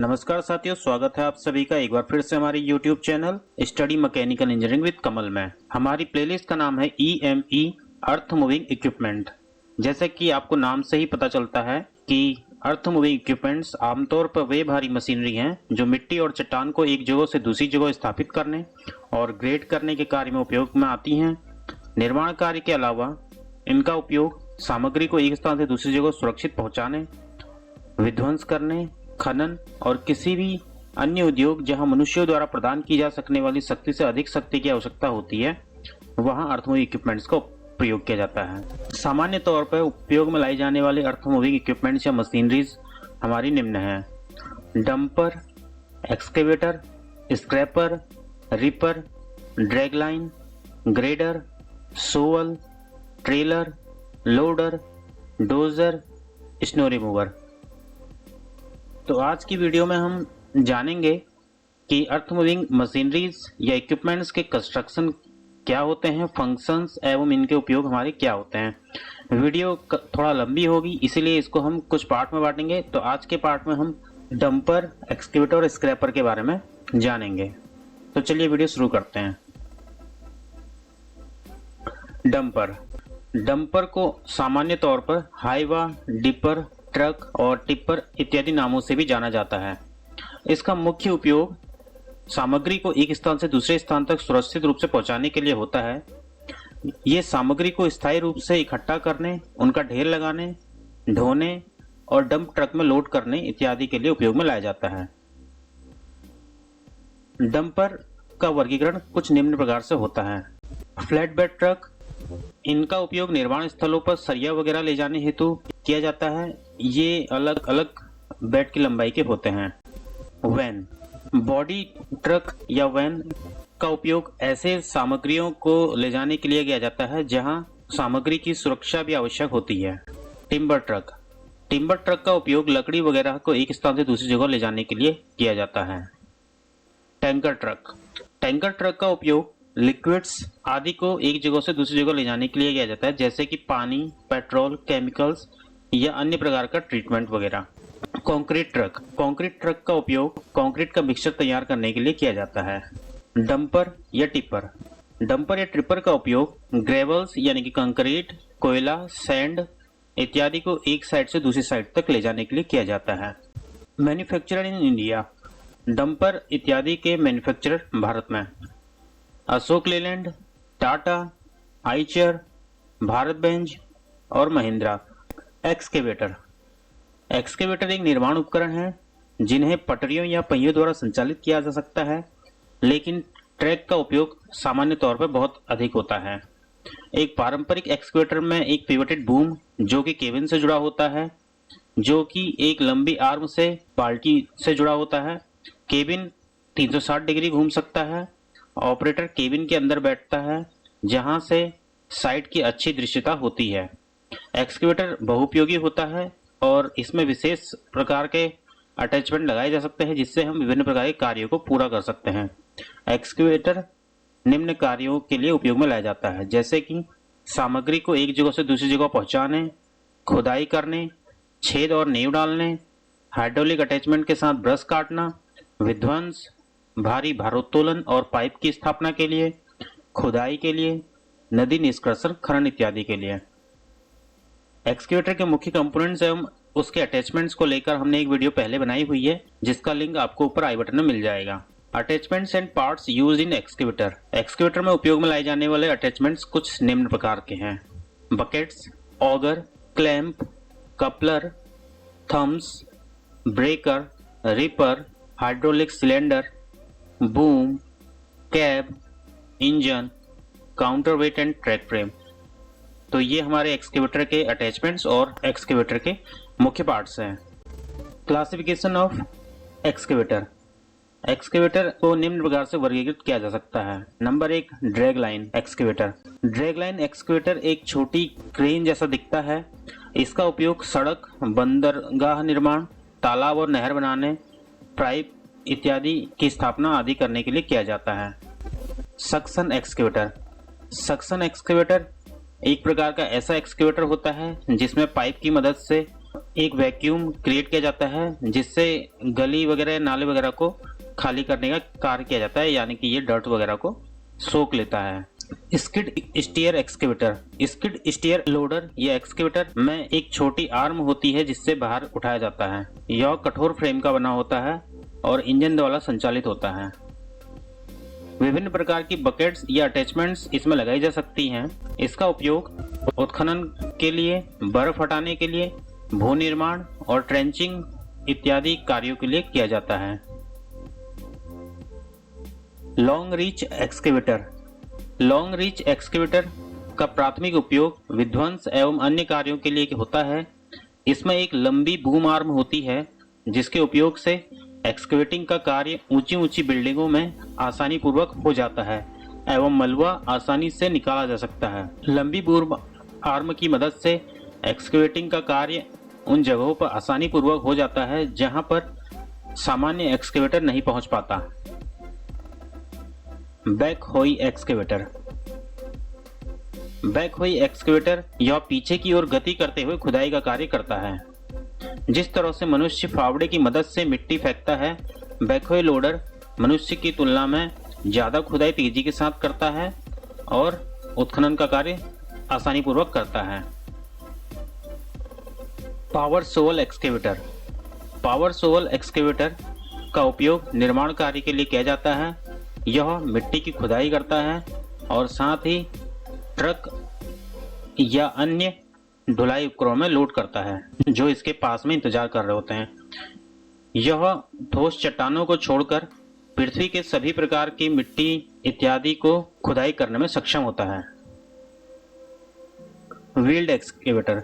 नमस्कार साथियों, स्वागत है आप सभी का एक बार फिर से हमारे YouTube channel study mechanical engineering with Kamal में। हमारी प्लेलिस्ट का नाम है EME अर्थ मूविंग इक्विपमेंट। जैसे कि आपको नाम से ही पता चलता है कि अर्थ मूविंग इक्विपमेंट्स आमतौर पर वे भारी मशीनरी हैं जो मिट्टी और चट्टान को एक जगह से दूसरी जगह स्थापित करने और ग्रेड करने के कार्य में उपयोग में आती हैं। निर्माण कार्य के अलावा इनका उपयोग सामग्री को एक स्थान से दूसरी जगह सुरक्षित पहुंचाने, विध्वंस करने, खनन और किसी भी अन्य उद्योग जहां मनुष्यों द्वारा प्रदान की जा सकने वाली शक्ति से अधिक शक्ति की आवश्यकता होती है, वहां अर्थ मूविंग इक्विपमेंट्स का प्रयोग किया जाता है। सामान्य तौर पर उपयोग में लाई जाने वाले अर्थ मूविंग इक्विपमेंट्स या मशीनरीज हमारी निम्न है: dumper, excavator, scraper, ripper, drag line, grader, shovel, trailer, loader, dozer, snow remover. तो आज की वीडियो में हम जानेंगे कि अर्थ मूविंग मशीनरीज या इक्विपमेंट्स के कंस्ट्रक्शन क्या होते हैं, फंक्शंस एवं इनके उपयोग हमारे क्या होते हैं। वीडियो थोड़ा लंबी होगी, इसीलिए इसको हम कुछ पार्ट में बांटेंगे। तो आज के पार्ट में हम डंपर, एक्सकेवेटर और स्क्रैपर के बारे में जानेंगे। तो चलिए वीडियो शुरू करते हैं। डंपर को सामान्य तौर पर हाईवा, डिपर, ट्रक और टिप्पर इत्यादि नामों से भी जाना जाता है। इसका मुख्य उपयोग सामग्री को एक स्थान से दूसरे स्थान तक सुरक्षित रूप से पहुंचाने के लिए होता है। ये सामग्री को स्थायी रूप से इकट्ठा करने, उनका ढेर लगाने, ढोने और डंप ट्रक में लोड करने इत्यादि के लिए उपयोग में लाया जाता है। डंपर का वर्गीकरण कुछ निम्न प्रकार से होता है। फ्लैट बेड ट्रक, इनका उपयोग निर्माण स्थलों पर सरिया वगैरह ले जाने हेतु किया जाता है। ये अलग अलग बेड की लंबाई के होते हैं। वैन, बॉडी ट्रक या वैन का उपयोग ऐसे सामग्रियों को ले जाने के लिए किया जाता है जहां सामग्री की सुरक्षा भी आवश्यक होती है। टिम्बर ट्रक का उपयोग लकड़ी वगैरह को एक स्थान से दूसरी जगह ले जाने के लिए किया जाता है। टैंकर ट्रक का उपयोग लिक्विड्स आदि को एक जगह से दूसरी जगह ले जाने के लिए किया जाता है, जैसे कि पानी, पेट्रोल, केमिकल्स या अन्य प्रकार का ट्रीटमेंट वगैरह। कंक्रीट ट्रक का उपयोग कंक्रीट का मिक्सचर तैयार करने के लिए किया जाता है। डंपर या ट्रिपर का उपयोग ग्रेवल्स यानी कि कंक्रीट, कोयला, सैंड इत्यादि को एक साइड से दूसरी साइड तक ले जाने के लिए किया जाता है। मैन्युफैक्चरर इन इंडिया, डंपर इत्यादि के मैन्युफैक्चरर भारत में अशोक लेलैंड, टाटा, आइचर, भारत बेंज और महिंद्रा। एक्सकेवेटर एक निर्माण उपकरण है जिन्हें पटरियों या पहियों द्वारा संचालित किया जा सकता है, लेकिन ट्रैक का उपयोग सामान्य तौर पर बहुत अधिक होता है। एक पारंपरिक एक्सकेवेटर में एक पिवटेड बूम जो कि केबिन से जुड़ा होता है, जो कि एक लंबी आर्म से बाल्टी से जुड़ा होता है। केबिन 360 डिग्री घूम सकता है। ऑपरेटर केबिन के अंदर बैठता है जहां से साइड की अच्छी दृश्यता होती है। एक्सकेवेटर बहुउपयोगी होता है और इसमें विशेष प्रकार के अटैचमेंट लगाए जा सकते हैं जिससे हम विभिन्न प्रकार के कार्यों को पूरा कर सकते हैं। एक्सकेवेटर निम्न कार्यों के लिए उपयोग में लाया जाता है, जैसे कि सामग्री को एक जगह से दूसरी जगह पहुंचाने, खुदाई करने, छेद और नींव डालने, हाइड्रोलिक अटैचमेंट के साथ ब्रश काटना, विध्वंस, भारी भारोत्तोलन और पाइप की स्थापना के लिए, खुदाई के लिए, नदी निष्कर्षण, खनन इत्यादि के लिए। एक्सकेवेटर के मुख्य कंपोनेंट्स एवं उसके अटैचमेंट्स को लेकर हमने एक वीडियो पहले बनाई हुई है, जिसका लिंक आपको ऊपर आई बटन में मिल जाएगा। Attachments and parts used in excavator. Excavator में उपयोग में लाए जाने वाले अटैचमेंट्स कुछ निम्न प्रकार के हैं: buckets, auger, clamp, coupler, thumbs, breaker, ripper, hydraulic cylinder, boom, cab, engine, counterweight and track frame. तो ये हमारे एक्सकेवेटर के अटैचमेंट्स और एक्सकेवेटर के मुख्य पार्ट्स हैं। क्लासिफिकेशन ऑफ एक्सकेवेटर को निम्न प्रकार से वर्गीकृत किया जा सकता है। Number 1, drag line excavator. Drag line excavator एक छोटी क्रेन जैसा दिखता है। इसका उपयोग सड़क, बंदरगाह निर्माण, तालाब और नहर बनाने, पाइप इत्यादि की स्थापना आदि करने के लिए किया जाता है। सक्शन एक्सकेवेटर एक प्रकार का ऐसा एक्सकेवेटर होता है जिसमें पाइप की मदद से एक वैक्यूम क्रिएट किया जाता है जिससे गली वगैरह नाले वगैरह को खाली करने का कार्य किया जाता है, यानी कि ये डर्ट वगैरह को सोख लेता है। Skid steer excavator. Skid steer loader या एक्सकेवेटर में एक छोटी आर्म होती है जिससे बाहर उठाया जाता है। यह कठोर फ्रेम का बना होता है और इंजन द्वारा संचालित होता है। विभिन्न प्रकार की बकेट्स या अटैचमेंट्स इसमें लगाई जा सकती हैं। इसका उपयोग उत्खनन के लिए, बर्फ हटाने के लिए, भू निर्माण और ट्रेंचिंग इत्यादि कार्यों के लिए किया जाता है। Long reach excavator. Long reach excavator का प्राथमिक उपयोग विध्वंस एवं अन्य कार्यों के लिए होता है। इसमें एक लंबी बूम आर्म होती है जिसके उपयोग से एक्सकेवेटिंग का कार्य ऊंची ऊंची बिल्डिंगों में आसानी पूर्वक हो जाता है एवं मलबा आसानी से निकाला जा सकता है। लंबी बूम आर्म की मदद से एक्सकेवेटिंग का कार्य उन जगहों पर आसानी पूर्वक हो जाता है जहां पर सामान्य एक्सकेवेटर नहीं पहुंच पाता। बैक होई एक्सकेवेटर। बैक होई एक्सकेवेटर यह पीछे की ओर गति करते हुए खुदाई का कार्य करता है। जिस तरह से मनुष्य फावड़े की मदद से मिट्टी फेंकता है, बैकहोई लोडर मनुष्य की तुलना में ज्यादा खुदाई तेजी के साथ करता है और उत्खनन का कार्य आसानी पूर्वक करता है। Power shovel excavator. Power shovel excavator का उपयोग निर्माण कार्य के लिए किया जाता है। यह मिट्टी की खुदाई करता है और साथ ही ट्रक या अन्य ढुलाई उपकरणों में लोड करता है जो इसके पास में इंतजार कर रहे होते हैं। यह ठोस चट्टानों को छोड़कर पृथ्वी के सभी प्रकार की मिट्टी इत्यादि को खुदाई करने में सक्षम होता है। Wheeled excavator.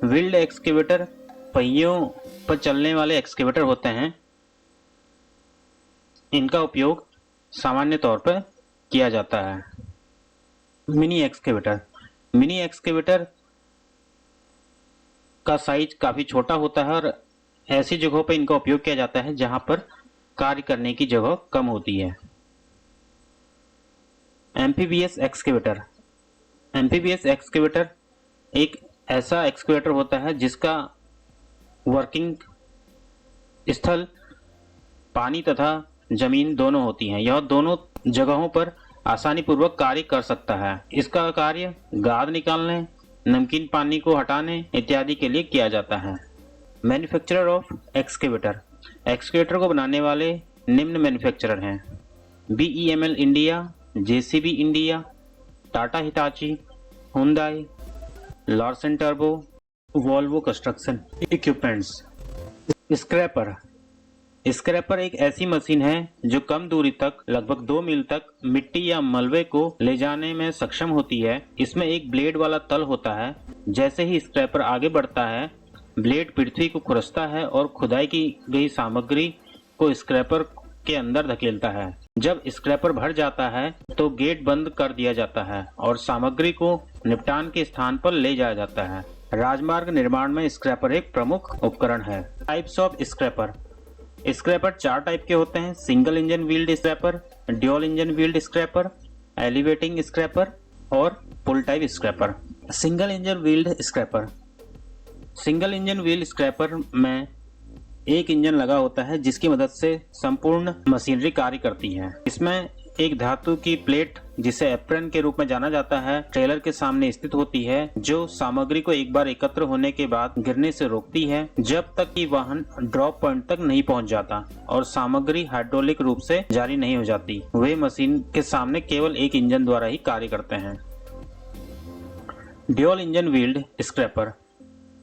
व्हील्ड एक्सकेवेटर पहियों पर चलने वाले एक्सकेवेटर होते हैं। इनका उपयोग सामान्य तौर पर किया जाता है। Mini excavator. मिनी एक्सकेवेटर का साइज काफी छोटा होता है और ऐसी जगहों पर इनका उपयोग किया जाता है जहां पर कार्य करने की जगह कम होती है। Amphibious excavator. एम्फीबियस एक्सकेवेटर एक ऐसा एक्सकेवेटर होता है जिसका वर्किंग स्थल पानी तथा जमीन दोनों होती हैं। यह दोनों जगहों पर आसानी पूर्वक कार्य कर सकता है। इसका कार्य गाद निकालने, नमकीन पानी को हटाने इत्यादि के लिए किया जाता है। Manufacturer of excavator. एक्सकेवेटर को बनाने वाले निम्न मैन्युफैक्चरर हैं: BEML India, JCB India, Tata Hitachi, Hyundai, Larsen turbo, Volvo construction equipments. Scraper. Scraper एक ऐसी मशीन है जो कम दूरी तक, लगभग 2 मील तक मिट्टी या मलबे को ले जाने में सक्षम होती है। इसमें एक ब्लेड वाला तल होता है। जैसे ही स्क्रैपर आगे बढ़ता है, ब्लेड पृथ्वी को खुरसता है और खुदाई की गई सामग्री को स्क्रैपर के अंदर धकेलता है। जब स्क्रैपर भर जाता है तो गेट बंद कर दिया जाता है और सामग्री को निपटान के स्थान पर ले जाया जाता है। राजमार्ग निर्माण में स्क्रैपर एक प्रमुख उपकरण है। Types of scraper. Scraper 4 type के होते हैं: single engine wheeled scraper, dual engine wheeled scraper, elevating scraper और pull type scraper. Single engine wheeled scraper. Single engine wheel scraper में एक इंजन लगा होता है जिसकी मदद से संपूर्ण मशीनरी कार्य करती है। इसमें एक धातु की प्लेट, जिसे एप्रन के रूप में जाना जाता है, ट्रेलर के सामने स्थित होती है जो सामग्री को एक बार एकत्र होने के बाद गिरने से रोकती है जब तक कि वाहन ड्रॉप पॉइंट तक नहीं पहुंच जाता और सामग्री हाइड्रोलिक रूप से जारी नहीं हो जाती। वे मशीन के सामने केवल एक इंजन द्वारा ही कार्य करते हैं। Dual engine wheeled scraper.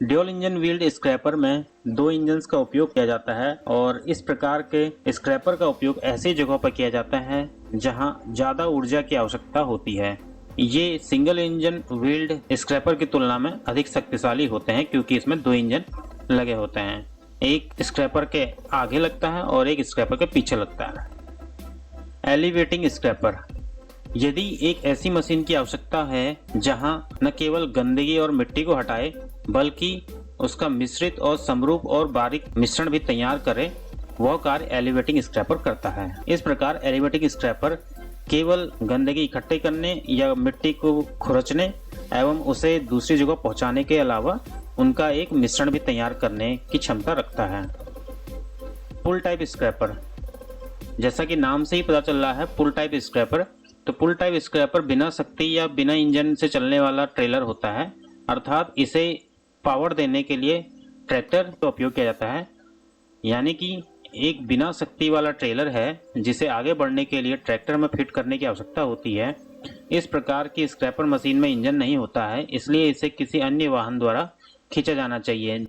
Dual engine wheeled scraper में 2 इंजन्स का उपयोग किया जाता है और इस प्रकार के स्क्रैपर का उपयोग ऐसी जगहों पर किया जाता है जहां ज्यादा ऊर्जा की आवश्यकता होती है। ये सिंगल इंजन व्हील्ड स्क्रैपर की तुलना में अधिक शक्तिशाली होते हैं क्योंकि इसमें 2 इंजन लगे होते हैं। एक स्क्रैपर के आगे लगता है और एक स्क्रैपर के पीछे लगता है। Elevating scraper. यदि एक ऐसी मशीन की आवश्यकता है जहां न केवल गंदगी और मिट्टी को हटाए बल्कि उसका मिश्रित और समरूप और बारीक मिश्रण भी तैयार करे, वह कार्य एलिवेटिंग स्क्रैपर करता है। इस प्रकार एलिवेटिंग स्क्रैपर केवल गंदगी इकट्ठे करने या मिट्टी को खुरचने एवं उसे दूसरी जगह पहुंचाने के अलावा उनका एक मिश्रण भी तैयार करने की क्षमता रखता है। पुल टाइप स्क्रैपर, जैसा कि नाम से ही पता चल रहा है पुल टाइप स्क्रैपर, तो पुल टाइप स्क्रैपर बिना शक्ति या बिना इंजन से चलने वाला ट्रेलर होता है, अर्थात इसे पावर देने के लिए ट्रैक्टर का उपयोग किया जाता है। यानी कि एक बिना शक्ति वाला ट्रेलर है जिसे आगे बढ़ने के लिए ट्रैक्टर में फिट करने की आवश्यकता होती है। इस प्रकार की स्क्रैपर मशीन में इंजन नहीं होता है, इसलिए इसे किसी अन्य वाहन द्वारा खींचा जाना चाहिए।